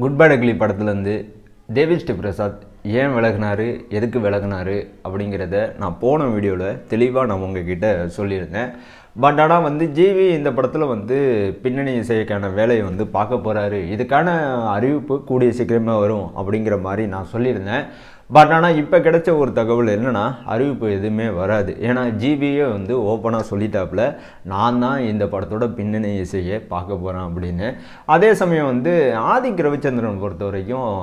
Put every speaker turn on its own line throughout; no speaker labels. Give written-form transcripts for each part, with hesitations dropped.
Good bad ugly படத்துலேருந்து தேவி ஸ்ரீ பிரசாத் ஏன் விலகினார், எதுக்கு விலகினார் அப்படிங்கிறத நான் போன வீடியோவில் தெளிவாக நான் உங்ககிட்ட சொல்லியிருந்தேன். பட் ஆனால் வந்து ஜிவி இந்த படத்தில் வந்து பின்னணி இசைக்கான வேலையை வந்து பார்க்க போகிறாரு, இதுக்கான அறிவிப்பு கூடிய சீக்கிரமாக வரும் அப்படிங்கிற மாதிரி நான் சொல்லியிருந்தேன். பட் ஆனால் இப்போ கிடைச்ச ஒரு தகவல் என்னென்னா, அறிவிப்பு எதுவுமே வராது. ஏன்னா ஜிபியே வந்து ஓப்பனாக சொல்லிட்டாப்புல, நான் தான் இந்த படத்தோட பின்னணி இசையை பார்க்க போகிறேன் அப்படின்னு. அதே சமயம் வந்து ஆதிக் ரவிச்சந்திரன் பொறுத்த வரைக்கும்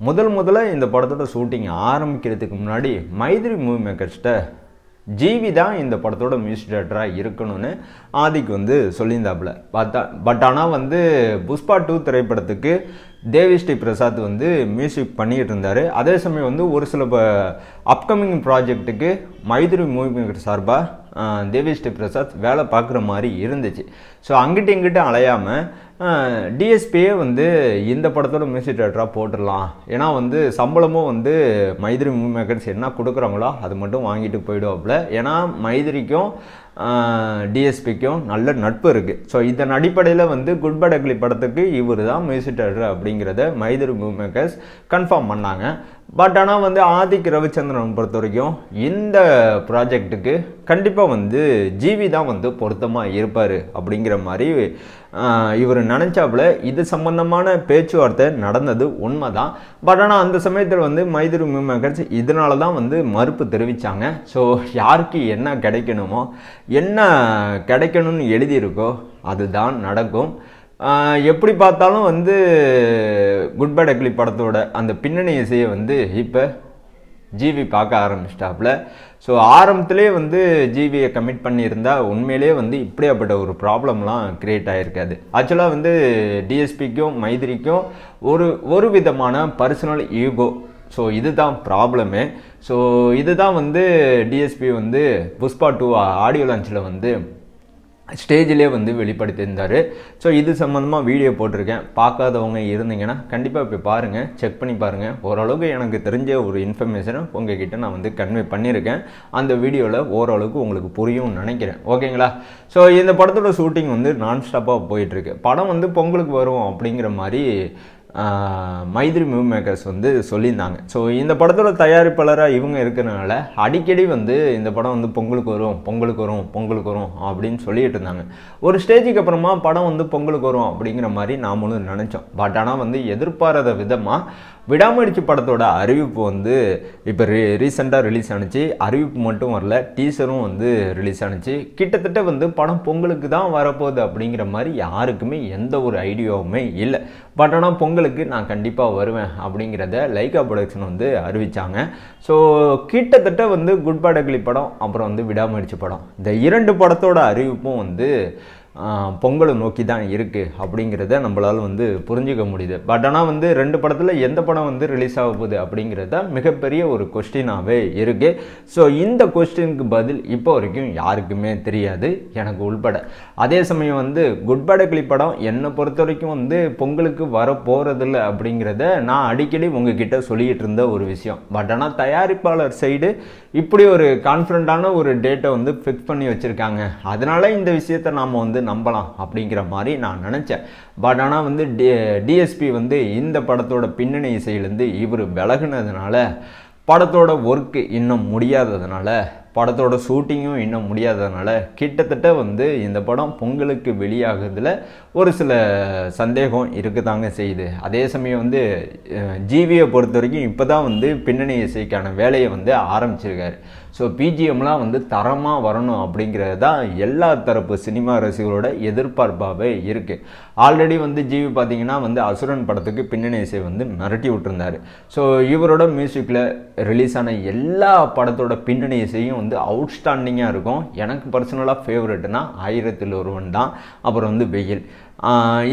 முதல்ல இந்த படத்தோட ஷூட்டிங் ஆரம்பிக்கிறதுக்கு முன்னாடி மைத்ரி மூவி மேக்கர்ஸ்கிட்ட ஜிவி தான் இந்த படத்தோட மியூசிக் டைரக்டராக இருக்கணும்னு ஆதிக் வந்து சொல்லியிருந்தாப்புல. பட் ஆனால் வந்து புஷ்பா 2 திரைப்படத்துக்கு தேவி ஸ்ரீ பிரசாத் வந்து மியூசிக் பண்ணிக்கிட்டு இருந்தார். அதே சமயம் வந்து ஒரு சில அப்கமிங் ப்ராஜெக்ட்டுக்கு மைத்ரி மூவி மேக்கர் சார்பாக தேவி ஸ்ரீ பிரசாத் வேலை பார்க்குற மாதிரி இருந்துச்சு. ஸோ அங்கிட்ட இங்கிட்ட அலையாமல் டிஎஸ்பியே வந்து இந்த படத்தோட மியூசிக் டைரக்டராக போட்டுடலாம். ஏன்னா வந்து சம்பளமும் வந்து மைத்ரி மூவி மேக்கர்ஸ் என்ன கொடுக்குறாங்களோ அது மட்டும் வாங்கிட்டு போயிடுவாப்புல. ஏன்னா மைத்ரிக்கும் டிஎஸ்பிக்கும் நல்ல நட்பு இருக்குது. ஸோ இதன் அடிப்படையில் வந்து குட் பேட் அக்லி படத்துக்கு இவர் தான் மியூசிக் டைரக்டர் அப்படிங்கிறத மைத்ரி மூவி மேக்கர்ஸ் கன்ஃபார்ம் பண்ணாங்க. பட் ஆனால் வந்து ஆதிக் ரவிச்சந்திரன் பொறுத்த வரைக்கும் இந்த ப்ராஜெக்ட்டுக்கு கண்டிப்பாக வந்து ஜிவி தான் வந்து பொருத்தமாக இருப்பார் அப்படிங்கிற மாதிரி இவர் நினச்சாப்புல. இது சம்பந்தமான பேச்சுவார்த்தை நடந்தது உண்மை தான். பட் ஆனால் அந்த சமயத்தில் வந்து மைத்ரி மூவி மேக்கர்ஸ் இதனால தான் வந்து மறுப்பு தெரிவித்தாங்க. ஸோ யாருக்கு என்ன கிடைக்கணுமோ, என்ன கிடைக்கணும்னு எழுதியிருக்கோ அதுதான் நடக்கும். எப்படி பார்த்தாலும் வந்து குட் பேட் அக்லி படத்தோட அந்த பின்னணி இசையை வந்து இப்போ ஜிவி பார்க்க ஆரம்பிச்சிட்டாப்புல. ஸோ ஆரம்பத்திலே வந்து ஜிவியை கமிட் பண்ணியிருந்தா உண்மையிலே வந்து இப்படியாப்பட்ட ஒரு ப்ராப்ளம்லாம் க்ரியேட் ஆகிருக்காது. ஆக்சுவலாக வந்து டிஎஸ்பிக்கும் மைத்ரிக்கும் ஒரு விதமான பர்சனல் ஈகோ. ஸோ இதுதான் ப்ராப்ளமே. ஸோ இதுதான் வந்து டிஎஸ்பி வந்து புஷ்பா 2 ஆடியோ லான்ச்சில் வந்து ஸ்டேஜிலே வந்து வெளிப்படுத்தியிருந்தார். ஸோ இது சம்மந்தமாக வீடியோ போட்டிருக்கேன். பார்க்காதவங்க இருந்தீங்கன்னா கண்டிப்பாக போய் பாருங்கள், செக் பண்ணி பாருங்கள். ஓரளவுக்கு எனக்கு தெரிஞ்ச ஒரு இன்ஃபர்மேஷனை உங்ககிட்ட நான் வந்து கன்வே பண்ணியிருக்கேன். அந்த வீடியோவில் ஓரளவுக்கு உங்களுக்கு புரியும்னு நினைக்கிறேன். ஓகேங்களா? ஸோ இந்த படத்தோட ஷூட்டிங் வந்து நான் ஸ்டாப்பாக போயிட்டுருக்கு. படம் வந்து பொங்கலுக்கு வரும் அப்படிங்கிற மாதிரி மைத்ரி மூவி மேக்கர்ஸ் வந்து சொல்லியிருந்தாங்க. ஸோ இந்த படத்தோட தயாரிப்பாளராக இவங்க இருக்கிறனால அடிக்கடி வந்து இந்த படம் வந்து பொங்கலுக்கு வரும் அப்படின்னு சொல்லிட்டு இருந்தாங்க. ஒரு ஸ்டேஜுக்கு அப்புறமா படம் வந்து பொங்கலுக்கு வரும் அப்படிங்கிற மாதிரி நாமளும் நினச்சோம். பட் ஆனால் வந்து எதிர்பாராத விதமாக விடாமுயற்சி படத்தோட அறிவிப்பு வந்து இப்போ ரீசெண்டாக ரிலீஸ் ஆனிச்சு. அறிவிப்பு மட்டும் வரல, டீசரும் வந்து ரிலீஸ் ஆனிச்சு. கிட்டத்தட்ட வந்து படம் பொங்கலுக்கு தான் வரப்போகுது அப்படிங்கிற மாதிரி யாருக்குமே எந்த ஒரு ஐடியாவுமே இல்லை. பட் ஆனால் பொங்கலுக்கு நான் கண்டிப்பாக வருவேன் அப்படிங்கிறத லைகா ப்ரொடக்ஷன் வந்து அறிவித்தாங்க. ஸோ கிட்டத்தட்ட வந்து குட் பேட் அக்லி படம் அப்புறம் வந்து விடாமுயற்சி படம், இந்த 2 படத்தோட அறிவிப்பும் வந்து பொங்கலை நோக்கி தான் இருக்குது அப்படிங்கிறத நம்மளால் வந்து புரிஞ்சிக்க முடியுது. பட் ஆனால் வந்து 2 படத்தில் எந்த படம் வந்து ரிலீஸ் ஆக போகுது அப்படிங்கிறத மிகப்பெரிய ஒரு கொஸ்டினாகவே இருக்குது. ஸோ இந்த கொஸ்டினுக்கு பதில் இப்போ வரைக்கும் யாருக்குமே தெரியாது, எனக்கு உள்பட. அதே சமயம் வந்து குட் பேட் அக்லி படம் என்னை பொறுத்த வரைக்கும் வந்து பொங்கலுக்கு வர போகிறதில்ல அப்படிங்கிறத நான் அடிக்கடி உங்ககிட்ட சொல்லிகிட்டு இருந்த ஒரு விஷயம். பட் ஆனால் தயாரிப்பாளர் சைடு இப்படி ஒரு கான்ஃபிடண்ட்டான ஒரு டேட்டை வந்து ஃபிக்ஸ் பண்ணி வச்சுருக்காங்க. அதனால இந்த விஷயத்தை நாம் வந்து நம்பலாம் அப்படிங்கிற மாதிரி நான் நினச்சேன். பட் ஆனால் வந்து டிஎஸ்பி வந்து இந்த படத்தோட பின்னணி இசையிலேருந்து இவர் விலகுனதுனால, படத்தோட ஒர்க்கு இன்னும் முடியாததுனால, படத்தோட ஷூட்டிங்கும் இன்னும் முடியாததுனால கிட்டத்தட்ட வந்து இந்த படம் பொங்கலுக்கு வெளியாகிறதுல ஒரு சில சந்தேகம் இருக்குதாங்க செய்யுது. அதே சமயம் வந்து ஜிவியை பொறுத்த வரைக்கும் இப்போ தான் வந்து பின்னணி இசைக்கான வேலையை வந்து ஆரம்பிச்சிருக்காரு. ஸோ பிஜிஎம்லாம் வந்து தரமாக வரணும் அப்படிங்கிறது தான் எல்லா தரப்பு சினிமா ரசிகர்களோட எதிர்பார்ப்பாகவே இருக்குது. ஆல்ரெடி வந்து ஜிவி பார்த்திங்கன்னா வந்து அசுரன் படத்துக்கு பின்னணி இசை வந்து மிரட்டி விட்டுருந்தார். ஸோ இவரோட மியூசிக்கில் ரிலீஸ் ஆன எல்லா படத்தோட பின்னணி இசையும் வந்து அவுட்ஸ்டாண்டிங்காக இருக்கும். எனக்கு பர்சனலாக ஃபேவரெட்னா 1000ல் ஒருவன் தான், அப்புறம் வந்து வெயில்.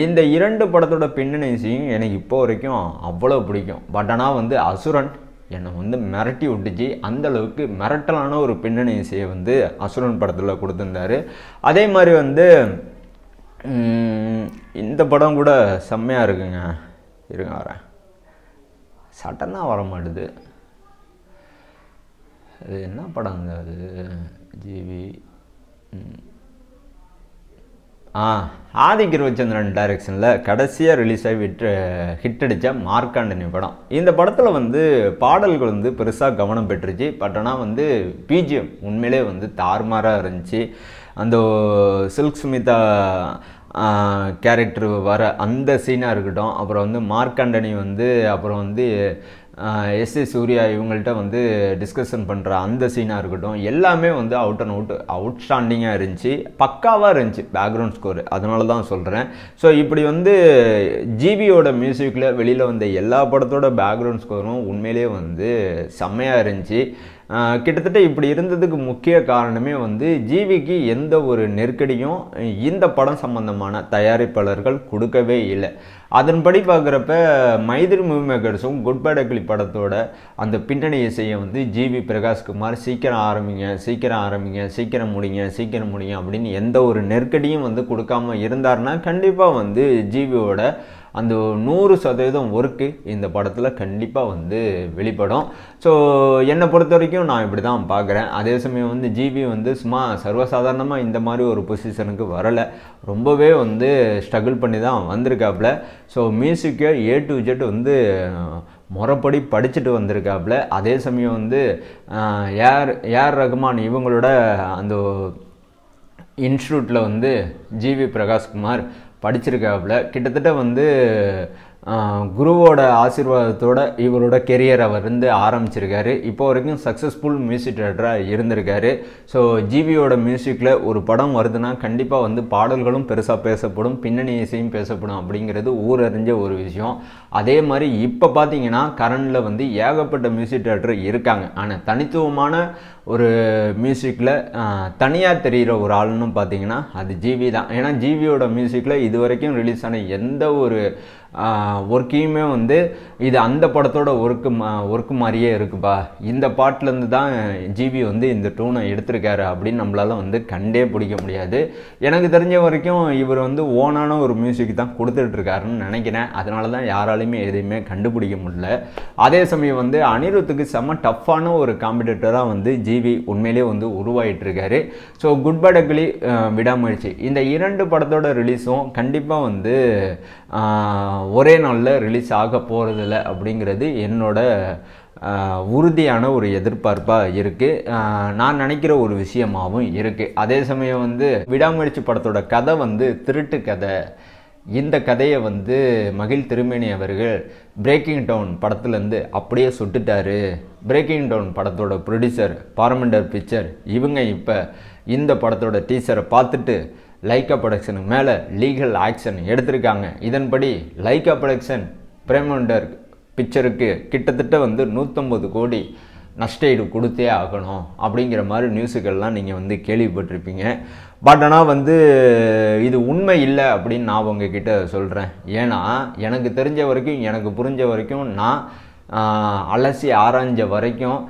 இந்த 2 படத்தோட பின்னணி இசையும் எனக்கு இப்போ வரைக்கும் அவ்வளோ பிடிக்கும். பட் ஆனால் வந்து அசுரன் என்னை வந்து மிரட்டி விட்டுச்சு. அந்தளவுக்கு மிரட்டலான ஒரு பின்னணி இசையை வந்து அசுரன் படத்தில் கொடுத்துருந்தாரு. அதே மாதிரி வந்து இந்த படம் கூட செம்மையாக இருக்குங்க. இருங்க வரேன், சட்டனாக வர மாட்டுது. அது என்ன படங்க அது? ஜிவி ஆதிக் ரவிச்சந்திரன் டைரக்ஷனில் கடைசியாக ரிலீஸ் ஆகி ஹிட் அடித்த மார்க்காண்டனி படம். இந்த படத்தில் வந்து பாடல்கள் வந்து பெருசாக கவனம் பெற்றுச்சு. பட் ஆனால் வந்து பிஜிஎம் உண்மையிலே வந்து தாறுமாறாக இருந்துச்சு. அந்த சில்க் ஸ்மிதா கேரக்டர் வர அந்த சீனாக இருக்கட்டும், அப்புறம் வந்து மார்க்காண்டனி வந்து அப்புறம் வந்து எஸ்.ஏ. சூர்யா இவங்கள்ட்ட வந்து டிஸ்கஷன் பண்ணுற அந்த சீனாக இருக்கட்டும், எல்லாமே வந்து அவுட்ஸ்டாண்டிங்காக இருந்துச்சு, பக்காவாக இருந்துச்சு பேக்ரவுண்ட் ஸ்கோரு. அதனால தான் சொல்கிறேன். ஸோ இப்படி வந்து ஜிவியோட மியூசிக்கில் வெளியில் வந்த எல்லா படத்தோட பேக்ரவுண்ட் ஸ்கோரும் உண்மையிலே வந்து செம்மையாக இருந்துச்சு. கிட்டத்தட்ட இப்படி இருந்ததுக்கு முக்கிய காரணமே வந்து ஜிவிக்கு எந்த ஒரு நெருக்கடியும் இந்த படம் சம்பந்தமான தயாரிப்பாளர்கள் கொடுக்கவே இல்லை. அதன்படி பார்க்குறப்ப மைதிரி மூவி மேக்கர்ஸும் குட் பேட் அக்லி படத்தோட அந்த பின்னணி இசையை வந்து ஜிவி பிரகாஷ்குமார் சீக்கிரம் ஆரம்பிங்க, சீக்கிரம் முடிங்க அப்படின்னு எந்த ஒரு நெருக்கடியும் வந்து கொடுக்காம இருந்தார்னா கண்டிப்பாக வந்து ஜிவியோட அந்த 100% ஒர்க்கு இந்த படத்தில் கண்டிப்பாக வந்து வெளிப்படும். ஸோ என்னை பொறுத்த வரைக்கும் நான் இப்படி தான் பார்க்குறேன். அதே சமயம் வந்து ஜிவி வந்து சும்மா சர்வசாதாரணமாக இந்த மாதிரி ஒரு பொசிஷனுக்கு வரலை, ரொம்பவே வந்து ஸ்ட்ரகிள் பண்ணி தான் வந்திருக்காப்புல. ஸோ மியூசிக்கை A to Z வந்து முறைப்படி படிச்சுட்டு வந்திருக்காப்புல. அதே சமயம் வந்து ஏஆர் ரகுமான் இவங்களோட அந்த இன்ஸ்டியூட்டில் வந்து ஜிவி பிரகாஷ்குமார் படிச்சிருக்காப்புல. கிட்டத்தட்ட வந்து குருவோட ஆசீர்வாதத்தோட இவரோட கெரியர் அவர் வந்து ஆரம்பிச்சிருக்காரு. இப்போ வரைக்கும் சக்ஸஸ்ஃபுல் மியூசிக் டைரக்டராக இருந்திருக்காரு. ஸோ ஜிவியோட மியூசிக்கில் ஒரு படம் வருதுன்னா கண்டிப்பாக வந்து பாடல்களும் பெருசாக பேசப்படும், பின்னணி இசையும் பேசப்படும் அப்படிங்கிறது ஊரறிஞ்ச ஒரு விஷயம். அதே மாதிரி இப்போ பார்த்தீங்கன்னா கரண்டில் வந்து ஏகப்பட்ட மியூசிக் டைரக்டர் இருக்காங்க. ஆனால் தனித்துவமான ஒரு மியூசிக்கில் தனியாக தெரிகிற ஒரு ஆளுன்னு பார்த்தீங்கன்னா அது ஜிவி தான். ஏன்னா ஜிவியோட மியூசிக்கில் இது வரைக்கும் ரிலீஸ் ஆன எந்த ஒரு ஒர்க்கையுமே வந்து இது அந்த படத்தோட ஒர்க்கு மாதிரியே இருக்குப்பா, இந்த பாட்டிலேருந்து தான் ஜிவி வந்து இந்த டூனை எடுத்திருக்காரு அப்படின்னு நம்மளால வந்து கண்டே பிடிக்க முடியாது. எனக்கு தெரிஞ்ச வரைக்கும் இவர் வந்து ஓனான ஒரு மியூசிக் தான் கொடுத்துட்ருக்காருன்னு நினைக்கிறேன். அதனால தான் யாராலையுமே எதையுமே கண்டுபிடிக்க முடியல. அதே சமயம் வந்து அனிருத்துக்கு செம்ம டஃப்பான ஒரு காம்படிட்டராக வந்து ஜிவி உண்மையிலே வந்து உருவாயிட்டு இருக்காரு. ஸோ குட் பேட் அக்லி, விடாமுயற்சி இந்த 2 படத்தோட ரிலீஸும் கண்டிப்பாக வந்து ஒரே நாளில் ரிலீஸ் ஆக போகிறதில்ல அப்படிங்கிறது என்னோட உறுதியான ஒரு எதிர்பார்ப்பாக இருக்குது. நான் நினைக்கிற ஒரு விஷயமாகவும் இருக்குது. அதே சமயம் வந்து விடாமுயற்சி படத்தோட கதை வந்து திருட்டு கதை. இந்த கதையை வந்து மகிழ் திருமேனி அவர்கள் பிரேக்கிங் டவுன் படத்துலேருந்து அப்படியே சுட்டுட்டாரு. பிரேக்கிங் டவுன் படத்தோட ப்ரொடியூசர் பாரமெண்டர் பிக்சர் இவங்க இப்போ இந்த படத்தோட டீசரை பார்த்துட்டு லைக்கா ப்ரொடக்ஷனுக்கு மேலே லீகல் ஆக்ஷன் எடுத்திருக்காங்க. இதன்படி லைக்கா ப்ரொடக்ஷன் பாரமெண்டர் பிக்சருக்கு கிட்டத்தட்ட வந்து 150 கோடி நஷ்டஈடு கொடுத்தே ஆகணும் அப்படிங்கிற மாதிரி நியூஸுக்கள்லாம் நீங்கள் வந்து கேள்விப்பட்டிருப்பீங்க. பட் ஆனால் வந்து இது உண்மை இல்லை அப்படின்னு நான் உங்ககிட்ட சொல்கிறேன். ஏன்னா எனக்கு தெரிஞ்ச வரைக்கும், எனக்கு புரிஞ்ச வரைக்கும், நான் அலசி ஆராய்ஞ்ச வரைக்கும்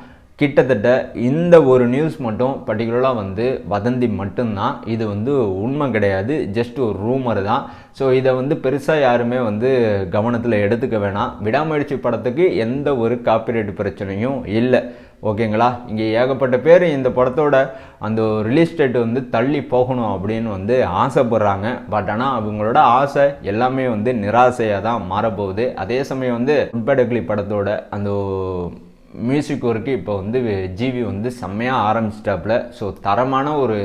கிட்டத்தட்ட இந்த ஒரு நியூஸ் மட்டும் பர்டிகுலராக வந்து வதந்தி மட்டும்தான். இது வந்து உண்மை கிடையாது, ஜஸ்ட் ஒரு ரூமர் தான். ஸோ இதை வந்து பெருசாக யாருமே வந்து கவனத்தில் எடுத்துக்க வேணாம். விடாமுயற்சி படத்துக்கு எந்த ஒரு காப்பிரைட் பிரச்சனையும் இல்லை, ஓகேங்களா? இங்கே ஏகப்பட்ட பேர் இந்த படத்தோட அந்த ரிலீஸ் டேட் வந்து தள்ளி போகணும் அப்படின்னு வந்து ஆசைப்படுறாங்க. பட் ஆனால் அவங்களோட ஆசை எல்லாமே வந்து நிராசையாக தான் மாறப்போகுது. அதே சமயம் வந்து குட் பேட் அக்லி படத்தோட அந்த மியூசிக் ஒர்க்கு இப்போ வந்து ஜிவி வந்து செம்மையாக ஆரம்பிச்சிட்டாப்புல. ஸோ தரமான ஒரு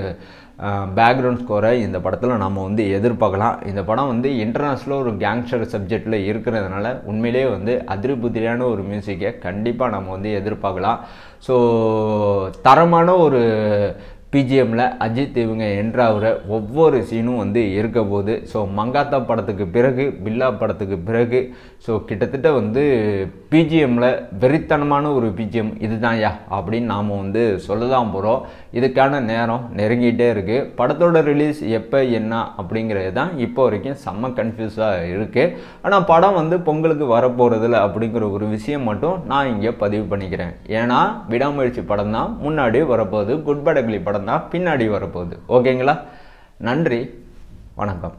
பேக்ரவுண்ட் ஸ்கோரை இந்த படத்தில் நம்ம வந்து எதிர்பார்க்கலாம். இந்த படம் வந்து இன்டர்நேஷ்னலாக ஒரு கேங்ஸ்டர் சப்ஜெக்டில் இருக்கிறதுனால உண்மையிலேயே வந்து அதிருபுதிரியான ஒரு மியூசிக்கை கண்டிப்பாக நம்ம வந்து எதிர்பார்க்கலாம். ஸோ தரமான ஒரு பிஜிஎம்மில் அஜித் இவங்க என்ட்ராகிற ஒவ்வொரு சீனும் வந்து இருக்க போகுது. ஸோ மங்காத்தா படத்துக்கு பிறகு, பில்லா படத்துக்கு பிறகு, ஸோ கிட்டத்தட்ட வந்து பிஜிஎம்மில் வெறித்தனமான ஒரு பிஜிஎம் இதுதான் யா அப்படின்னு நாம் வந்து சொல்ல தான் போகிறோம். இதுக்கான நேரம் நெருங்கிட்டே இருக்குது. படத்தோட ரிலீஸ் எப்போ என்ன அப்படிங்கிறது தான் இப்போ வரைக்கும் செம்ம கன்ஃபியூஸாக இருக்குது. ஆனால் படம் வந்து பொங்கலுக்கு வரப்போகிறதில்ல அப்படிங்கிற ஒரு விஷயம் மட்டும் நான் இங்கே பதிவு பண்ணிக்கிறேன். ஏன்னா விடாமுயற்சி படம் தான் முன்னாடி வரப்போகுது, குட் பேட் அக்லி படம் தான் பின்னாடி வரப்போகுது. ஓகேங்களா? நன்றி, வணக்கம்.